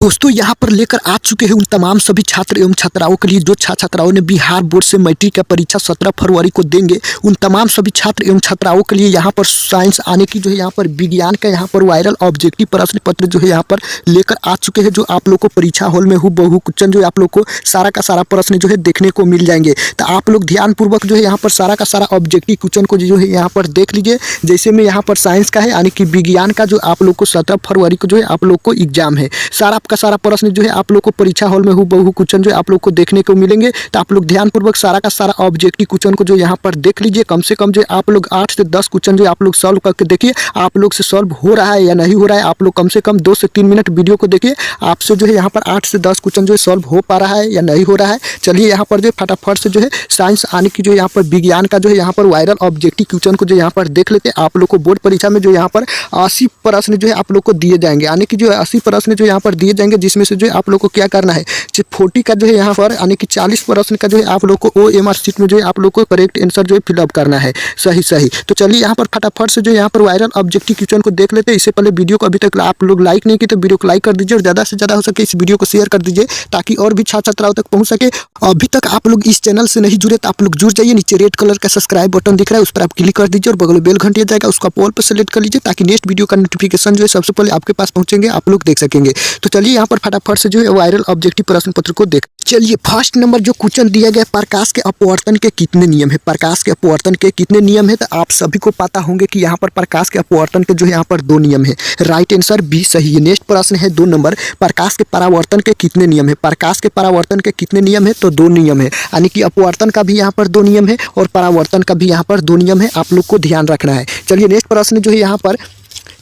दोस्तों यहाँ पर लेकर आ चुके हैं उन तमाम सभी छात्र एवं छात्राओं के लिए जो छात्राओं ने बिहार बोर्ड से मैट्रिक का परीक्षा 17 फरवरी को देंगे। उन तमाम सभी छात्र एवं छात्राओं के लिए यहाँ पर साइंस आने की जो है यहाँ पर विज्ञान का यहाँ पर वायरल ऑब्जेक्टिव प्रश्न पत्र जो है यहाँ पर लेकर आ चुके हैं, जो आप लोग को परीक्षा हॉल में हुबहू क्वेश्चन जो है आप लोग को सारा का सारा प्रश्न जो है देखने को मिल जाएंगे। तो आप लोग ध्यानपूर्वक जो है यहाँ पर सारा का सारा ऑब्जेक्टिव क्वेश्चन को जो है यहाँ पर देख लीजिए। जैसे में यहाँ पर साइंस का है यानी कि विज्ञान का जो आप लोग को 17 फरवरी को जो है आप लोग को एग्जाम है। सारा का सारा प्रश्न जो है आप लोग को परीक्षा हॉल में हुबहू क्वेश्चन जो है आप लोग को देखने को मिलेंगे। तो आप लोग ध्यानपूर्वक सारा का सारा ऑब्जेक्टिव क्वेश्चन को जो यहाँ पर देख लीजिए। कम से कम जो आप लोग 8 से 10 क्वेश्चन जो आप लोग सॉल्व करके देखिए आप लोग से सॉल्व हो रहा है या नहीं हो रहा है। आप लोग कम से कम 2 से 3 मिनट वीडियो को देखिए, आपसे जो है यहाँ पर 8 से 10 क्वेश्चन जो है सॉल्व हो पा रहा है या नहीं हो रहा है। चलिए यहाँ पर जो फटाफट से जो है साइंस आने की जो यहाँ पर विज्ञान का जो है यहाँ पर वायरल ऑब्जेक्टिव क्वेश्चन को जो यहाँ पर देख लेते हैं। आप लोग को बोर्ड परीक्षा में जो यहाँ पर 80 प्रश्न जो है आप लोग को दिए जाएंगे, यानी कि जो 80 प्रश्न जो यहाँ पर दिए जाएंगे, जिसमें से जो आप लोग को क्या करना है 40 का जो है यहाँ पर यानी कि 40 प्रश्न का जो है आप लोग को OMR शीट में जो है आप लोग को करेक्ट आंसर जो है फिलअप करना है सही। तो चलिए यहाँ पर फटाफट से जो यहाँ पर वायरल ऑब्जेक्टिव क्वेश्चन को देख लेते हैं। इससे पहले वीडियो को अभी तक आप लोग लाइक नहीं किए तो वीडियो को लाइक कर दीजिए और ज़्यादा से ज़्यादा हो सके इस वीडियो को शेयर कर दीजिए ताकि और भी छात्र छात्राओं तक पहुँच सके। अभी तक आप लोग इस चैनल से नहीं जुड़े तो आप लोग जुड़ जाइए। नीचे रेड कलर का सब्सक्राइब बटन दिख रहा है, उस पर आप क्लिक कर दीजिए और बगल में बेल घंटी आ जाएगा, उसका ऑल पर सेलेक्ट कर लीजिए ताकि नेक्स्ट वीडियो का नोटिफिकेशन जो है सबसे पहले आपके पास पहुंचेंगे, आप लोग देख सकेंगे। तो चलिए यहाँ पर फटाफट से जो है वायरल ऑब्जेक्टिव प्रश्न पत्र को देख चलिए। फर्स्ट नंबर जो क्वेश्चन दिया गया, प्रकाश के अपवर्तन के कितने नियम है। प्रकाश के अपवर्तन के कितने नियम है तो आप सभी को पता होंगे कि यहाँ पर प्रकाश के अपवर्तन के जो है यहाँ पर 2 नियम है। राइट आंसर बी सही है। नेक्स्ट प्रश्न है 2 नंबर, प्रकाश के परावर्तन के कितने नियम है। प्रकाश के परावर्तन के कितने नियम है तो 2 नियम है, यानी कि अपवर्तन का भी यहाँ पर 2 नियम है और परावर्तन का भी यहाँ पर 2 नियम है, आप लोग को ध्यान रखना है। चलिए नेक्स्ट प्रश्न जो है यहाँ पर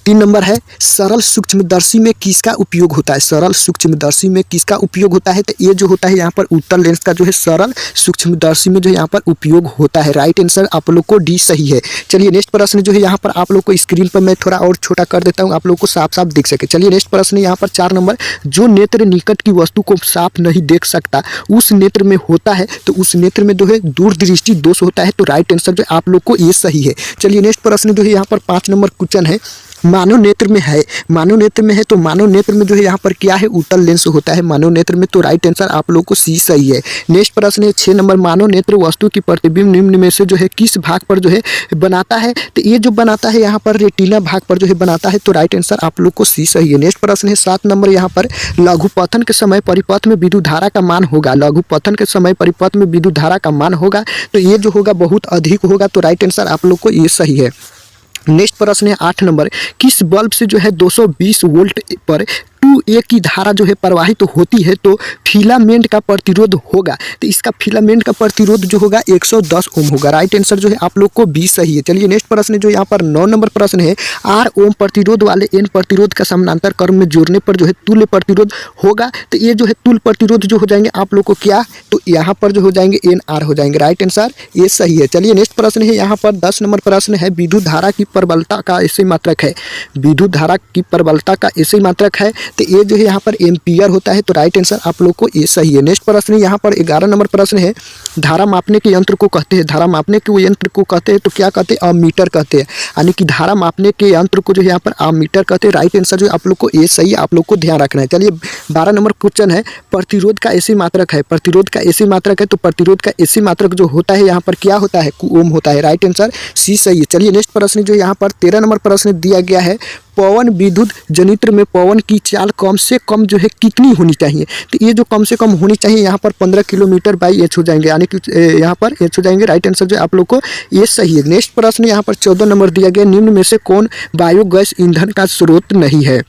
3 नंबर है, सरल सूक्ष्मदर्शी में किसका उपयोग होता है। सरल सूक्ष्मदर्शी में किसका उपयोग होता है तो ये जो होता है यहाँ पर उत्तल लेंस का जो है सरल सूक्ष्मदर्शी में जो है यहाँ पर उपयोग होता है। राइट आंसर आप लोग को डी सही है। चलिए नेक्स्ट प्रश्न जो है यहाँ पर आप लोग को स्क्रीन पर मैं थोड़ा और छोटा कर देता हूँ, आप लोग को साफ साफ दिख सके। चलिए नेक्स्ट प्रश्न यहाँ पर 4 नंबर, जो नेत्र निकट की वस्तु को साफ नहीं देख सकता उस नेत्र में होता है तो उस नेत्र में जो है दूरदृष्टि दोष होता है। तो राइट आंसर जो आप लोग को ये सही है। चलिए नेक्स्ट प्रश्न जो है यहाँ पर 5 नंबर क्वेश्चन है, मानव नेत्र में है। मानव नेत्र में है तो मानव नेत्र में जो है यहाँ पर क्या है उत्तल लेंस होता है मानव नेत्र में। तो राइट आंसर आप लोग को सी सही है। नेक्स्ट प्रश्न है 6 नंबर, मानव नेत्र वस्तु की प्रतिबिंब निम्न में से जो है किस भाग पर जो है बनाता है तो ये जो बनाता है यहाँ पर रेटिना भाग पर जो है बनाता है। तो राइट आंसर आप लोग को सी सही है। नेक्स्ट प्रश्न है 7 नंबर, यहाँ पर लघुपथन के समय परिपथ में विद्युत धारा का मान होगा। लघुपथन के समय परिपथ में विद्युत धारा का मान होगा तो ये जो होगा बहुत अधिक होगा। तो राइट आंसर आप लोग को ये सही है। नेक्स्ट प्रश्न है 8 नंबर, किस बल्ब से जो है 220 वोल्ट पर 2A की धारा जो है प्रवाहित होती है तो फिलामेंट का प्रतिरोध होगा। तो इसका फिलामेंट का प्रतिरोध जो होगा 110 ओम होगा। राइट आंसर जो है आप लोग को बी सही है। चलिए नेक्स्ट प्रश्न जो यहाँ पर 9 नंबर प्रश्न है, R ओम प्रतिरोध वाले N प्रतिरोध का समानांतर क्रम में जोड़ने पर जो है तुल्य प्रतिरोध होगा। तो ये जो है तुल्य प्रतिरोध जो हो जाएंगे आप लोग को क्या तो यहाँ पर जो हो जाएंगे NR हो जाएंगे। राइट आंसर ये सही है। चलिए नेक्स्ट प्रश्न है यहाँ पर 10 नंबर प्रश्न है, विद्युत धारा की प्रबलता का ऐसे मात्रक है। विद्युत धारा की प्रबलता का ऐसे मात्रक है तो ये जो है यहाँ पर एम्पियर होता है। तो राइट आंसर आप लोग को ये सही है। नेक्स्ट प्रश्न यहाँ पर 11 नंबर प्रश्न है, धारा मापने के यंत्र को कहते हैं। धारा मापने के यंत्र को कहते हैं तो क्या कहते हैं अमीटर कहते हैं, यानी कि धारा मापने के यंत्र को जो है यहाँ पर अमीटर कहते हैं। राइट आंसर जो आप लोग को ये सही है, आप लोग को ध्यान रखना है। चलिए 12 नंबर क्वेश्चन है, प्रतिरोध का ऐसी मात्रक है। प्रतिरोध का ऐसी मात्रक है तो प्रतिरोध का ऐसी मात्रक जो होता है यहाँ पर क्या होता है ओम होता है। राइट आंसर सी सही है। चलिए नेक्स्ट प्रश्न जो यहाँ पर 13 नंबर प्रश्न दिया गया है, पवन विद्युत जनित्र में पवन की चाल कम से कम जो है कितनी होनी चाहिए। तो ये जो कम से कम होनी चाहिए यहाँ पर 15 किलोमीटर बाई एच हो जाएंगे, यानी कि यहाँ पर एच हो जाएंगे। राइट आंसर जो आप लोग को ये सही है। नेक्स्ट प्रश्न यहाँ पर 14 नंबर दिया गया, निम्न में से कौन बायोगैस ईंधन का स्रोत नहीं है।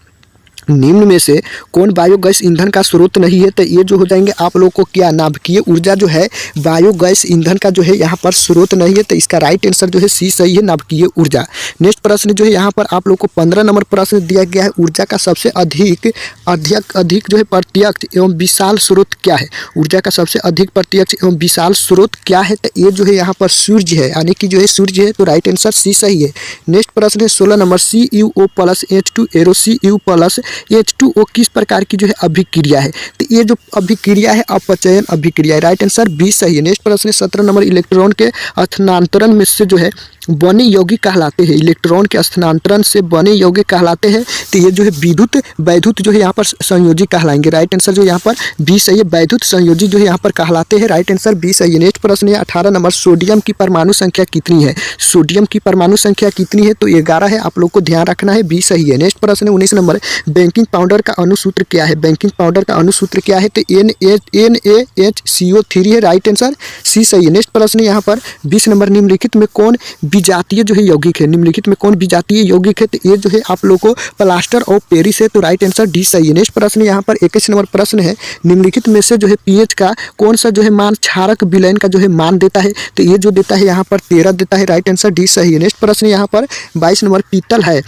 निम्न में से कौन बायोगैस ईंधन का स्रोत नहीं है तो ये जो हो जाएंगे आप लोग को क्या नाभिकीय ऊर्जा जो है बायोगैस ईंधन का जो है यहाँ पर स्रोत नहीं है। तो इसका राइट आंसर जो है सी सही है, नाभिकीय ऊर्जा। नेक्स्ट प्रश्न जो है यहाँ पर आप लोग को 15 नंबर प्रश्न दिया गया है, ऊर्जा का सबसे अधिक जो है प्रत्यक्ष एवं विशाल स्रोत क्या है। ऊर्जा का सबसे अधिक प्रत्यक्ष एवं विशाल स्रोत क्या है तो ये जो है यहाँ पर सूर्य है, यानी कि जो है सूर्य है। तो राइट आंसर सी सही है। नेक्स्ट प्रश्न है 16 number, CuO+ H2 arrow Cu+ H2O किस प्रकार की जो है अभिक्रिया है? तो ये जो अभिक्रिया है अपचयन अभिक्रिया है। राइट आंसर बी सही है। नेक्स्ट प्रश्न है 17 नंबर, इलेक्ट्रॉन के स्थानांतरण में से जो है बने यौगिक कहलाते हैं। इलेक्ट्रॉन के स्थानांतरण से बने यौगिक कहलाते हैं। तो ये जो है विद्युत वैद्युत जो है यहाँ पर संयोजी कहलाएंगे। राइट आंसर जो यहाँ पर बी सही है। वैद्युत संयोजी जो है यहाँ पर कहलाते हैं। राइट आंसर बी सही है। नेक्स्ट प्रश्न है 18 नंबर, सोडियम की परमाणु संख्या कितनी है? सोडियम की परमाणु संख्या कितनी है? तो 11 है। आप लोग को ध्यान रखना है, बी सही है। नेक्स्ट प्रश्न है 19 नंबर, बेकिंग पाउडर का अणुसूत्र क्या है? बेकिंग पाउडर का अणुसूत्र क्या है? तो NaHCO3 है। राइट आंसर सी सही है। नेक्स्ट प्रश्न है यहाँ पर 20 नंबर, निम्नलिखित में कौन विजातीय जो है यौगिक है? निम्नलिखित में कौन विजातीय यौगिक है? तो ये जो है आप लोग को प्लास्टर ऑफ पेरिस है। तो राइट आंसर डी सही है। नेक्स्ट प्रश्न यहाँ पर 21 नंबर प्रश्न है, निम्नलिखित में से जो है पीएच का कौन सा जो है मान क्षारक विलयन का जो है मान देता है? तो ये जो देता है यहाँ पर 13 देता है। राइट आंसर डी सही है। नेक्स्ट प्रश्न यहाँ पर 22 नंबर, पीतल है।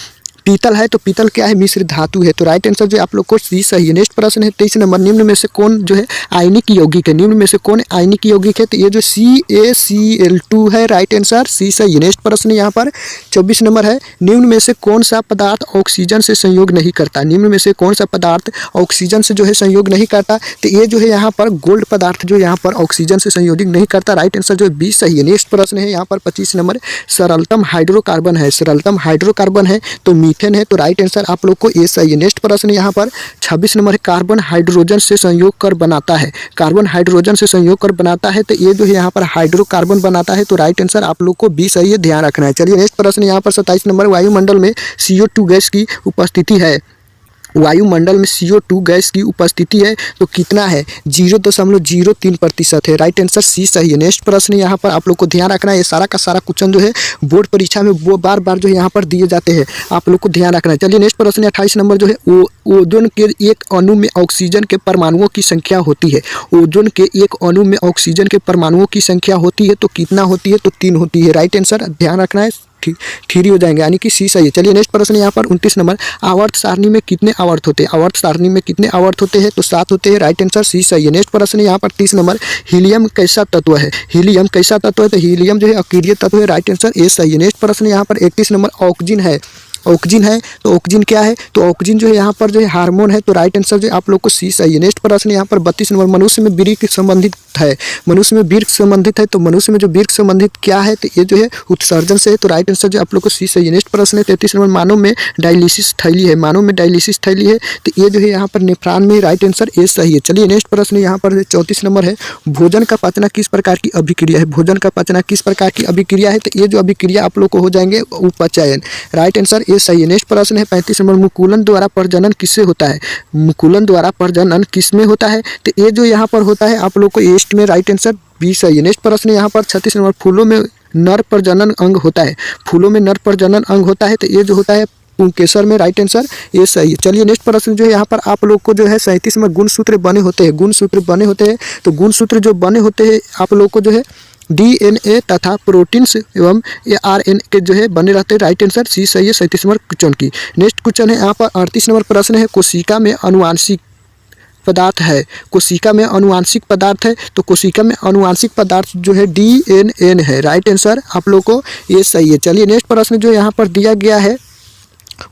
पीतल है तो पीतल क्या है? मिश्र धातु है। तो राइट आंसर जो आप लोग को सी सही है। नेक्स्ट प्रश्न है 23 नंबर, निम्न में से कौन जो है आयनिक यौगिक है? निम्न में से कौन आयनिक यौगिक है? तो ये जो CaCl2 है। राइट आंसर सी सही है। नेक्स्ट प्रश्न यहाँ पर 24 नंबर है, निम्न में से कौन सा पदार्थ ऑक्सीजन से संयोग नहीं करता? निम्न में से कौन सा पदार्थ ऑक्सीजन से जो है संयोग नहीं करता? तो ये जो है यहाँ पर गोल्ड पदार्थ जो यहाँ पर ऑक्सीजन से संयोजित नहीं करता। राइट आंसर जो 20 सही है। नेक्स्ट प्रश्न है यहाँ पर 25 नंबर, सरलतम हाइड्रोकार्बन है। सरलतम हाइड्रोकार्बन है तो मीथेन है। तो राइट आंसर आप लोग को ए सही है। नेक्स्ट प्रश्न यहाँ पर 26 नंबर है, कार्बन हाइड्रोजन से संयोग कर बनाता है। कार्बन हाइड्रोजन से संयोग कर बनाता है। तो ये जो है यहाँ पर हाइड्रोकार्बन बनाता है। तो राइट आंसर आप लोग को बी सही है, ध्यान रखना है। चलिए नेक्स्ट प्रश्न यहाँ पर 27 नंबर, वायुमंडल में CO2 गैस की उपस्थिति है। वायुमंडल में CO2 गैस की उपस्थिति है तो कितना है? 0.03% है। राइट आंसर सी सही है। नेक्स्ट प्रश्न यहाँ पर आप लोग को ध्यान रखना है, ये सारा का सारा क्वेश्चन जो है बोर्ड परीक्षा में वो बार बार जो है यहाँ पर दिए जाते हैं, आप लोग को ध्यान रखना है। चलिए नेक्स्ट प्रश्न 28 नंबर जो है, ओजोन के एक अणु में ऑक्सीजन के परमाणुओं की संख्या होती है। ओजोन के एक अणु में ऑक्सीजन के परमाणुओं की संख्या होती है तो कितना होती है? तो 3 होती है। राइट आंसर ध्यान रखना है, ठीक हो जाएंगे, यानी कि सी सही है। चलिए नेक्स्ट प्रश्न यहाँ पर 29 नंबर, आवर्त सारणी में कितने आवर्त होते हैं? आवर्त सारणी में कितने आवर्त होते हैं? तो 7 होते हैं। राइट आंसर सी सही है। नेक्स्ट प्रश्न यहाँ पर 30 नंबर, हीलियम कैसा तत्व है? हीलियम कैसा तत्व है? तो हीलियम जो है अक्रिय तत्व है। राइट आंसर ए सही है। नेक्स्ट प्रश्न यहाँ पर 31 नंबर, ऑक्सीजन है। ऑक्सीजन है तो ऑक्सीजन क्या है? तो ऑक्सीजन जो है यहाँ पर जो है हार्मोन है। तो राइट आंसर जो आप लोग को सी सही है। नेक्स्ट प्रश्न यहाँ पर 32 नंबर, मनुष्य में वीर्य संबंधित है। मनुष्य में वीर्य संबंधित है तो मनुष्य में जो वीर्य संबंधित क्या है? तो ये जो है उत्सर्जन से है। तो राइट आंसर जो आप लोग को सी सही है। नेक्स्ट प्रश्न है 33 नंबर, मानव में डायलिसिस थैली है। मानव में डायलिसिस थैली है तो ये जो है यहाँ पर नेफ्रॉन में। राइट आंसर ए सही है। चलिए नेक्स्ट प्रश्न यहाँ पर 34 नंबर है, भोजन का पचना किस प्रकार की अभिक्रिया है? भोजन का पचना किस प्रकार की अभिक्रिया है? तो ये जो अभिक्रिया आप लोग को हो जाएंगे उपचयन। राइट आंसर ए सही है। नेक्स्ट प्रश्न है 35 नंबर, मुकुलन द्वारा प्रजनन किससे होता है? मुकुलन द्वारा प्रजनन किस में होता है? तो ये जो यहाँ पर होता है आप लोग को ईस्ट में। राइट आंसर बी सही है। नेक्स्ट प्रश्न यहाँ पर 36 नंबर, फूलों में नर प्रजनन अंग होता है। फूलों में नर प्रजनन अंग होता है तो ये जो होता है पुंकेसर में। राइट आंसर ये सही है। चलिए नेक्स्ट प्रश्न जो है यहाँ पर आप लोग को जो है 37 में गुणसूत्र बने होते हैं। गुणसूत्र बने होते हैं तो गुणसूत्र जो बने होते हैं आप लोग को जो है DNA तथा प्रोटीन्स एवं RNA के जो है बने रहते हैं। राइट आंसर सी सही है 37 नंबर क्वेश्चन की। नेक्स्ट क्वेश्चन है यहाँ पर 38 नंबर प्रश्न है, कोशिका में अनुवांशिक पदार्थ है। कोशिका में अनुवांशिक पदार्थ है तो कोशिका में अनुवांशिक पदार्थ जो है DNA है। राइट आंसर आप लोग को ये सही है। चलिए नेक्स्ट प्रश्न जो यहाँ पर दिया गया है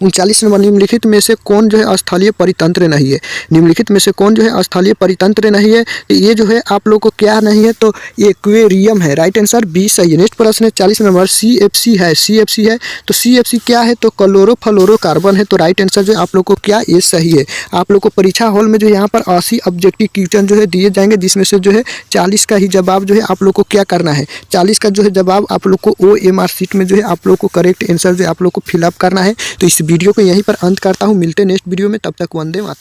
39 नंबर, निम्नलिखित में से कौन जो है स्थलीय परितंत्र नहीं है? निम्नलिखित में से कौन जो है स्थलीय परितंत्र नहीं है? तो ये जो है आप लोग को क्या नहीं है? तो एक्वेरियम है। राइट आंसर बी सही है। नेक्स्ट प्रश्न है 40 नंबर, CFC है। CFC है तो CFC क्या है? तो क्लोरोफ्लोरोकार्बन है। तो राइट आंसर जो आप लोग को क्या ये सही है। आप लोग को परीक्षा हॉल में जो यहाँ पर 80 ऑब्जेक्टिव क्वेश्चन जो है दिए जाएंगे, जिसमें से जो है 40 का ही जवाब जो है आप लोग को क्या करना है? 40 का जो है जवाब आप लोग को OMR शीट में जो है आप लोग को करेक्ट आंसर जो आप लोग को फिलअप करना है। तो इस वीडियो को यहीं पर अंत करता हूँ, मिलते हैं नेक्स्ट वीडियो में, तब तक वंदे मातरम।